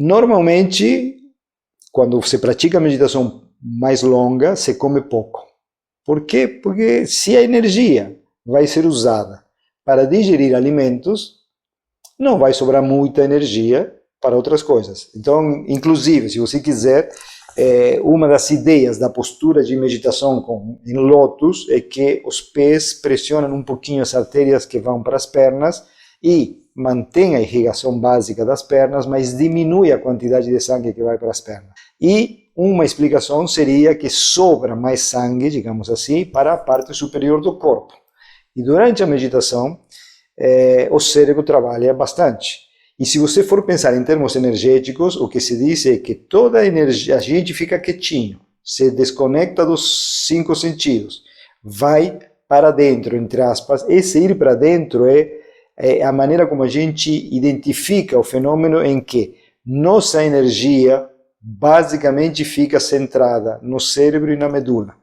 Normalmente, quando você pratica meditação mais longa, você come pouco. Por quê? Porque se a energia vai ser usada para digerir alimentos, não vai sobrar muita energia para outras coisas. Então, inclusive, se você quiser, uma das ideias da postura de meditação em lótus é que os pés pressionam um pouquinho as artérias que vão para as pernas e mantém a irrigação básica das pernas, mas diminui a quantidade de sangue que vai para as pernas. E uma explicação seria que sobra mais sangue, digamos assim, para a parte superior do corpo. E durante a meditação, o cérebro trabalha bastante. E se você for pensar em termos energéticos, o que se diz é que toda a energia, a gente fica quietinho, se desconecta dos 5 sentidos, vai para dentro, entre aspas. Esse ir para dentro é a maneira como a gente identifica o fenômeno em que nossa energia basicamente fica centrada no cérebro e na medula.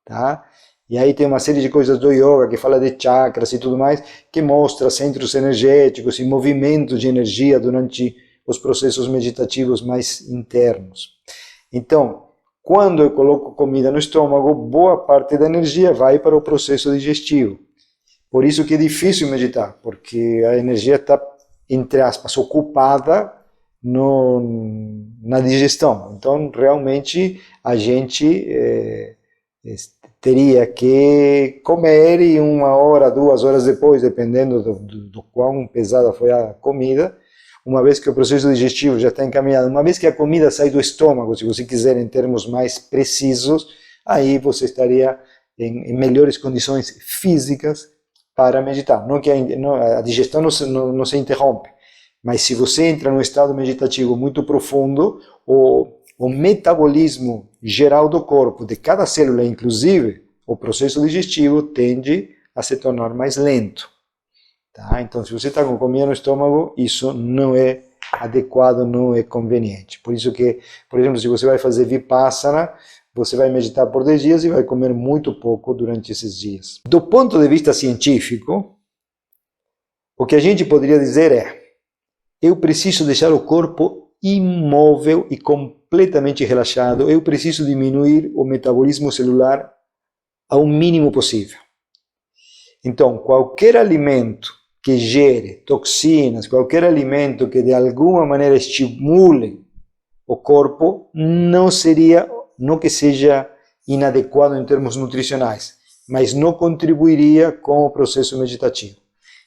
Tá? E aí tem uma série de coisas do yoga que fala de chakras e tudo mais, que mostra centros energéticos e movimentos de energia durante os processos meditativos mais internos. Então, quando eu coloco comida no estômago, boa parte da energia vai para o processo digestivo. Por isso que é difícil meditar, porque a energia está, entre aspas, ocupada na digestão. Então, realmente, a gente teria que comer e 1 hora, 2 horas depois, dependendo do quão pesada foi a comida, uma vez que o processo digestivo já está encaminhado, uma vez que a comida sai do estômago, se você quiser em termos mais precisos, aí você estaria em melhores condições físicas para meditar. Não que a digestão não se interrompe, mas se você entra num estado meditativo muito profundo, o metabolismo geral do corpo, de cada célula, inclusive o processo digestivo, tende a se tornar mais lento. Tá? Então, se você está com comida no estômago, isso não é adequado, não é conveniente. Por isso que, por exemplo, se você vai fazer Vipassana, você vai meditar por 10 dias e vai comer muito pouco durante esses dias. Do ponto de vista científico, o que a gente poderia dizer é: eu preciso deixar o corpo imóvel e completamente relaxado, eu preciso diminuir o metabolismo celular ao mínimo possível. Então, qualquer alimento que gere toxinas, qualquer alimento que de alguma maneira estimule o corpo, não que seja inadequado em termos nutricionais, mas não contribuiria com o processo meditativo.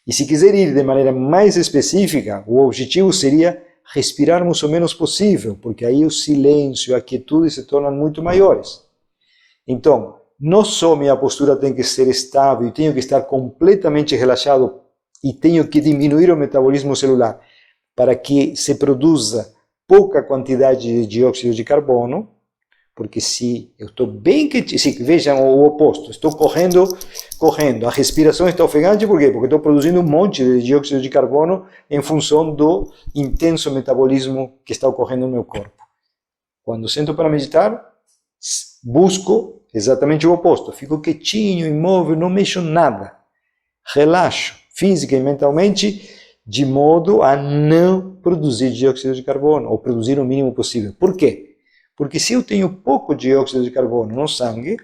E se quiser ir de maneira mais específica, o objetivo seria respirarmos o menos possível, porque aí o silêncio, a quietude se tornam muito maiores. Então, não só minha postura tem que ser estável, tenho que estar completamente relaxado e tenho que diminuir o metabolismo celular para que se produza pouca quantidade de dióxido de carbono, porque se eu estou bem quietinho, vejam o oposto, estou correndo, a respiração está ofegante, por quê? Porque estou produzindo um monte de dióxido de carbono em função do intenso metabolismo que está ocorrendo no meu corpo. Quando sento para meditar, busco exatamente o oposto, fico quietinho, imóvel, não mexo nada, relaxo física e mentalmente, de modo a não produzir dióxido de carbono, ou produzir o mínimo possível. Por quê? Porque se eu tenho pouco dióxido de carbono no sangue,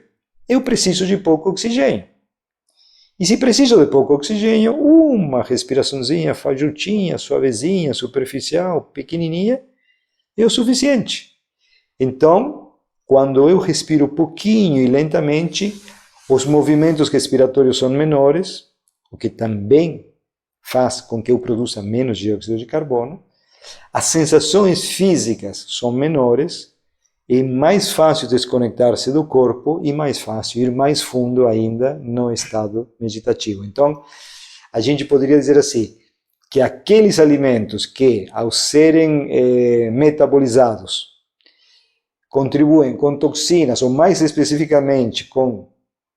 eu preciso de pouco oxigênio. E se preciso de pouco oxigênio, uma respiraçãozinha fajutinha, suavezinha, superficial, pequenininha, é o suficiente. Então, quando eu respiro pouquinho e lentamente, os movimentos respiratórios são menores, o que também faz com que eu produza menos dióxido de carbono, as sensações físicas são menores, é mais fácil desconectar-se do corpo e mais fácil ir mais fundo ainda no estado meditativo. Então, a gente poderia dizer assim, que aqueles alimentos que, ao serem metabolizados, contribuem com toxinas, ou mais especificamente com,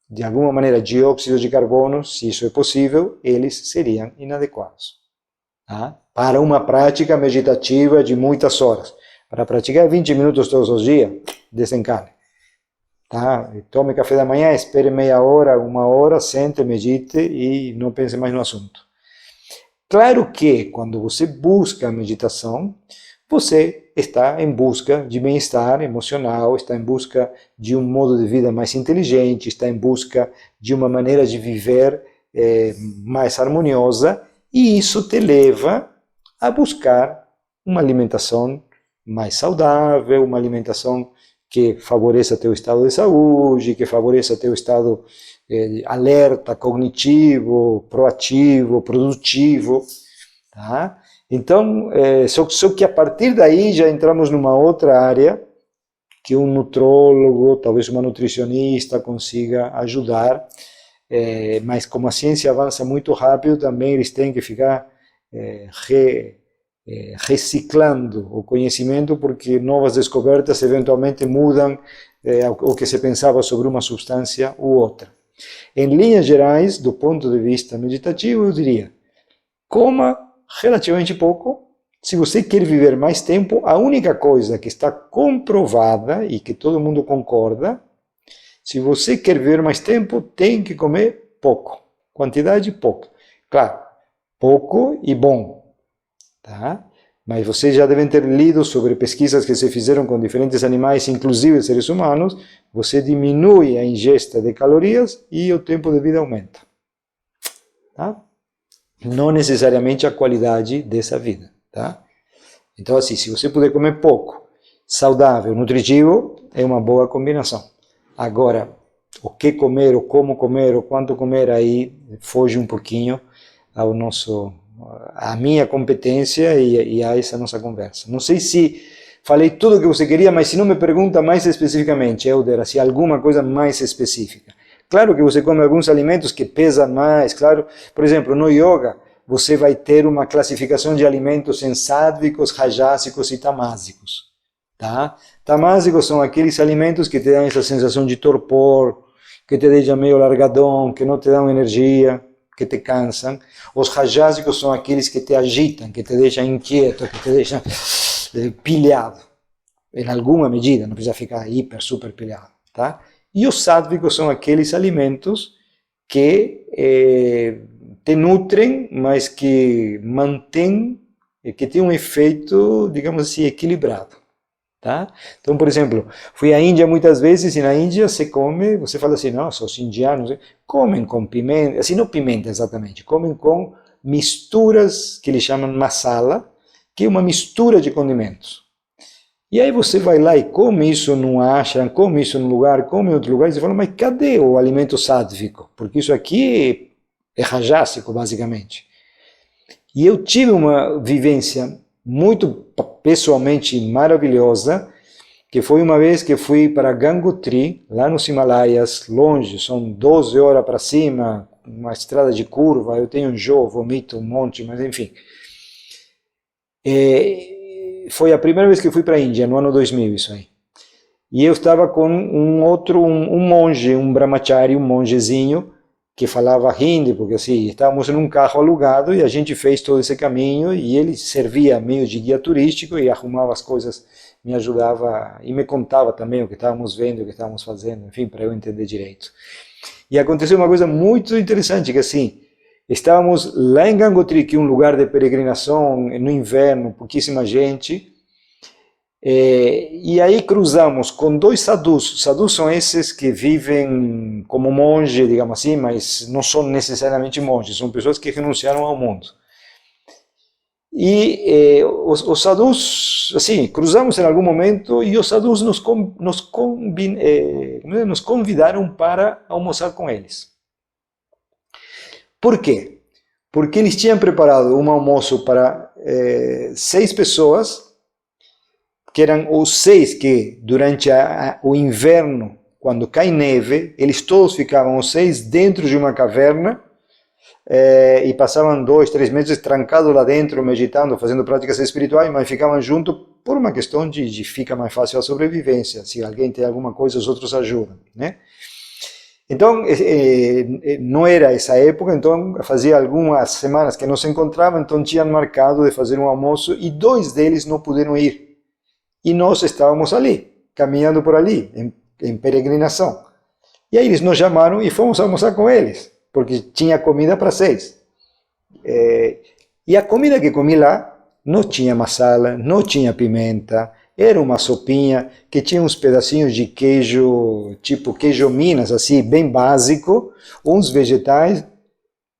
de alguma maneira, dióxido de carbono, se isso é possível, eles seriam inadequados. Tá? Para uma prática meditativa de muitas horas. Para praticar 20 minutos todos os dias, desencane. Tá? Tome café da manhã, espere meia hora, 1 hora, sente, medite e não pense mais no assunto. Claro que quando você busca a meditação, você está em busca de bem-estar emocional, está em busca de um modo de vida mais inteligente, está em busca de uma maneira de viver mais harmoniosa, e isso te leva a buscar uma alimentação mais saudável, uma alimentação que favoreça teu estado de saúde, que favoreça teu estado alerta, cognitivo, proativo, produtivo, tá? Então, só que a partir daí já entramos numa outra área que um nutrólogo, talvez uma nutricionista consiga ajudar, mas como a ciência avança muito rápido, também eles têm que ficar reciclando o conhecimento, porque novas descobertas eventualmente mudam o que se pensava sobre uma substância ou outra. Em linhas gerais, do ponto de vista meditativo, eu diria, coma relativamente pouco. Se você quer viver mais tempo, a única coisa que está comprovada e que todo mundo concorda, se você quer viver mais tempo, tem que comer pouco. Quantidade pouca. Claro, pouco e bom. Tá? Mas vocês já devem ter lido sobre pesquisas que se fizeram com diferentes animais, inclusive seres humanos. Você diminui a ingesta de calorias e o tempo de vida aumenta. Tá? Não necessariamente a qualidade dessa vida. Tá? Então, assim, se você puder comer pouco, saudável, nutritivo, é uma boa combinação. Agora, o que comer, ou como comer, ou quanto comer, aí foge um pouquinho à minha competência e a essa nossa conversa. Não sei se falei tudo o que você queria, mas se não me pergunta mais especificamente, Helder, se há alguma coisa mais específica. Claro que você come alguns alimentos que pesam mais, claro. Por exemplo, no yoga, você vai ter uma classificação de alimentos em sádvicos, rajásicos e tamásicos. Tá? Tamásicos são aqueles alimentos que te dão essa sensação de torpor, que te deixam meio largadão, que não te dão energia, que te cansam. Os rajásicos são aqueles que te agitam, que te deixam inquieto, que te deixam pilhado. Em alguma medida, não precisa ficar hiper, super pilhado. Tá? E os sádvicos são aqueles alimentos que te nutrem, mas que mantêm, que têm um efeito, digamos assim, equilibrado. Tá? Então, por exemplo, fui à Índia muitas vezes e na Índia você fala assim, nossa, os indianos comem com pimenta, assim, não pimenta exatamente, comem com misturas que eles chamam masala, que é uma mistura de condimentos. E aí você vai lá e come isso num ashram, come isso num lugar, come em outro lugar, e você fala, mas cadê o alimento sádvico? Porque isso aqui é rajásico, basicamente. E eu tive uma vivência muito pessoalmente maravilhosa, que foi uma vez que fui para Gangotri, lá nos Himalaias, longe, são 12 horas para cima, uma estrada de curva, eu tenho enjoo, vomito um monte, mas enfim. Foi a primeira vez que fui para a Índia, no ano 2000, isso aí. E eu estava com um monge, um brahmachari, um mongezinho, que falava hindi, porque assim, estávamos em um carro alugado e a gente fez todo esse caminho e ele servia meio de guia turístico e arrumava as coisas, me ajudava e me contava também o que estávamos vendo, o que estávamos fazendo, enfim, para eu entender direito. E aconteceu uma coisa muito interessante, que assim, estávamos lá em Gangotri, que é um lugar de peregrinação no inverno, pouquíssima gente, e aí cruzamos com dois sadhus. Sadhus são esses que vivem como monge, digamos assim, mas não são necessariamente monges, são pessoas que renunciaram ao mundo. E os sadhus, assim, cruzamos em algum momento e os sadhus nos convidaram para almoçar com eles. Por quê? Porque eles tinham preparado um almoço para 6 pessoas, que eram os 6 que, durante o inverno, quando cai neve, eles todos ficavam, os 6, dentro de uma caverna, e passavam 2, 3 meses trancados lá dentro, meditando, fazendo práticas espirituais, mas ficavam juntos por uma questão de fica mais fácil a sobrevivência. Se alguém tem alguma coisa, os outros ajudam, né? Então, não era essa época, então fazia algumas semanas que não se encontravam, então tinham marcado de fazer um almoço e 2 deles não puderam ir. E nós estávamos ali, caminhando por ali, em peregrinação. E aí eles nos chamaram e fomos almoçar com eles, porque tinha comida para 6. E a comida que comi lá não tinha masala, não tinha pimenta, era uma sopinha que tinha uns pedacinhos de queijo, tipo queijo Minas, assim, bem básico, uns vegetais.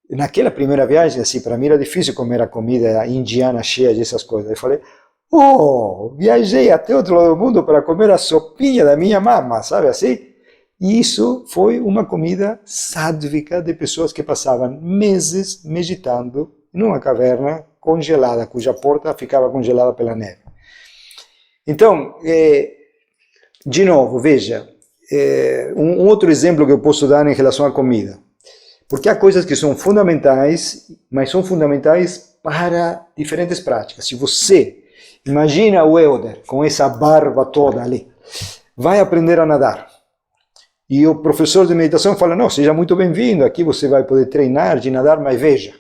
Naquela primeira viagem, assim, para mim era difícil comer a comida indiana cheia dessas coisas. Eu falei, oh, viajei até outro lado do mundo para comer a sopinha da minha mama, sabe assim? E isso foi uma comida sádvica de pessoas que passavam meses meditando numa caverna congelada, cuja porta ficava congelada pela neve. Então, de novo, veja, um outro exemplo que eu posso dar em relação à comida. Porque há coisas que são fundamentais, mas são fundamentais para diferentes práticas. Se você imagina o Euder com essa barba toda ali, vai aprender a nadar. E o professor de meditação fala, não, seja muito bem-vindo, aqui você vai poder treinar de nadar, mas veja,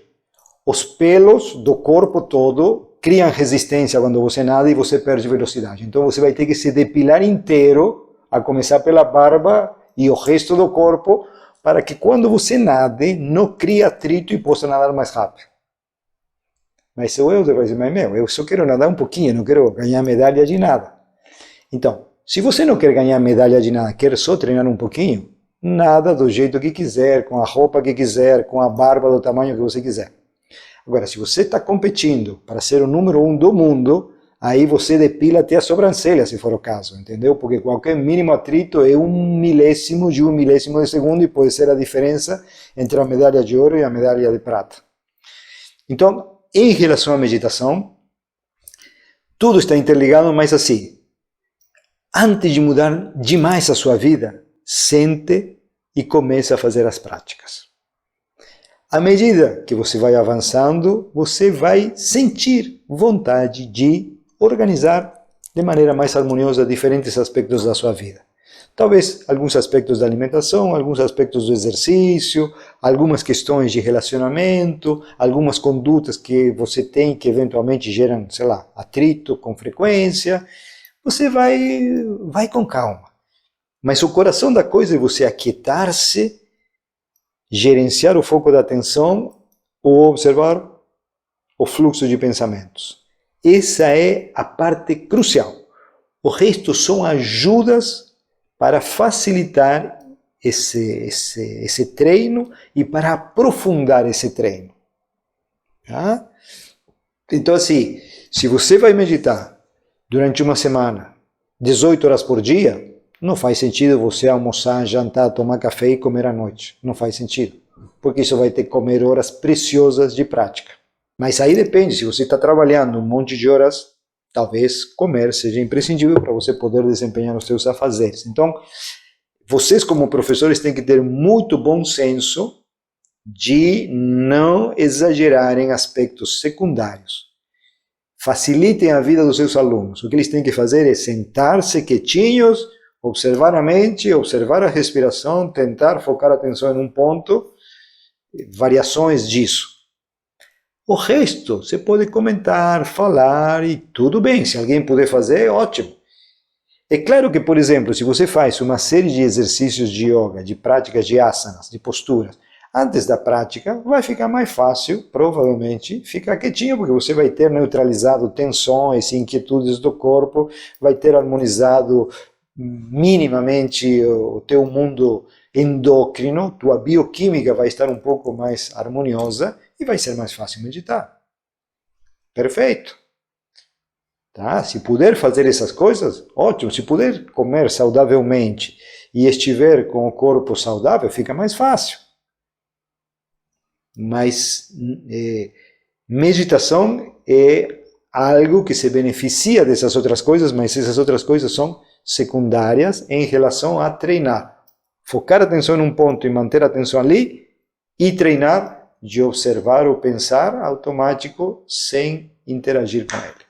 os pelos do corpo todo criam resistência quando você nada e você perde velocidade. Então você vai ter que se depilar inteiro, a começar pela barba e o resto do corpo, para que quando você nade, não crie atrito e possa nadar mais rápido. Mas o Euder vai dizer, mas meu, eu só quero nadar um pouquinho, não quero ganhar medalha de nada. Então, se você não quer ganhar medalha de nada, quer só treinar um pouquinho, nada do jeito que quiser, com a roupa que quiser, com a barba do tamanho que você quiser. Agora, se você está competindo para ser o número 1 do mundo, aí você depila até a sobrancelha, se for o caso, entendeu? Porque qualquer mínimo atrito é 1/1000 de 1/1000 de segundo e pode ser a diferença entre a medalha de ouro e a medalha de prata. Então, em relação à meditação, tudo está interligado, mas assim, antes de mudar demais a sua vida, sente e comece a fazer as práticas. À medida que você vai avançando, você vai sentir vontade de organizar de maneira mais harmoniosa diferentes aspectos da sua vida. Talvez alguns aspectos da alimentação, alguns aspectos do exercício, algumas questões de relacionamento, algumas condutas que você tem que eventualmente geram, sei lá, atrito com frequência. Você vai com calma. Mas o coração da coisa é você aquietar-se, gerenciar o foco da atenção ou observar o fluxo de pensamentos. Essa é a parte crucial. O resto são ajudas para facilitar esse treino e para aprofundar esse treino. Tá? Então, assim, se você vai meditar durante uma semana, 18 horas por dia, não faz sentido você almoçar, jantar, tomar café e comer à noite. Não faz sentido, porque isso vai ter que comer horas preciosas de prática. Mas aí depende, se você está trabalhando um monte de horas, talvez comer seja imprescindível para você poder desempenhar os seus afazeres. Então, vocês como professores têm que ter muito bom senso de não exagerar em aspectos secundários. Facilitem a vida dos seus alunos. O que eles têm que fazer é sentar-se quietinhos, observar a mente, observar a respiração, tentar focar a atenção em um ponto, variações disso. O resto, você pode comentar, falar e tudo bem. Se alguém puder fazer, ótimo. É claro que, por exemplo, se você faz uma série de exercícios de yoga, de práticas de asanas, de posturas, antes da prática, vai ficar mais fácil, provavelmente, ficar quietinho, porque você vai ter neutralizado tensões e inquietudes do corpo, vai ter harmonizado minimamente o teu mundo endócrino, tua bioquímica vai estar um pouco mais harmoniosa e vai ser mais fácil meditar. Perfeito. Tá? Se puder fazer essas coisas, ótimo. Se puder comer saudavelmente e estiver com o corpo saudável, fica mais fácil. Mas meditação é algo que se beneficia dessas outras coisas, mas essas outras coisas são secundárias em relação a treinar. Focar a atenção em um ponto e manter a atenção ali e treinar de observar ou pensar automático sem interagir com ele.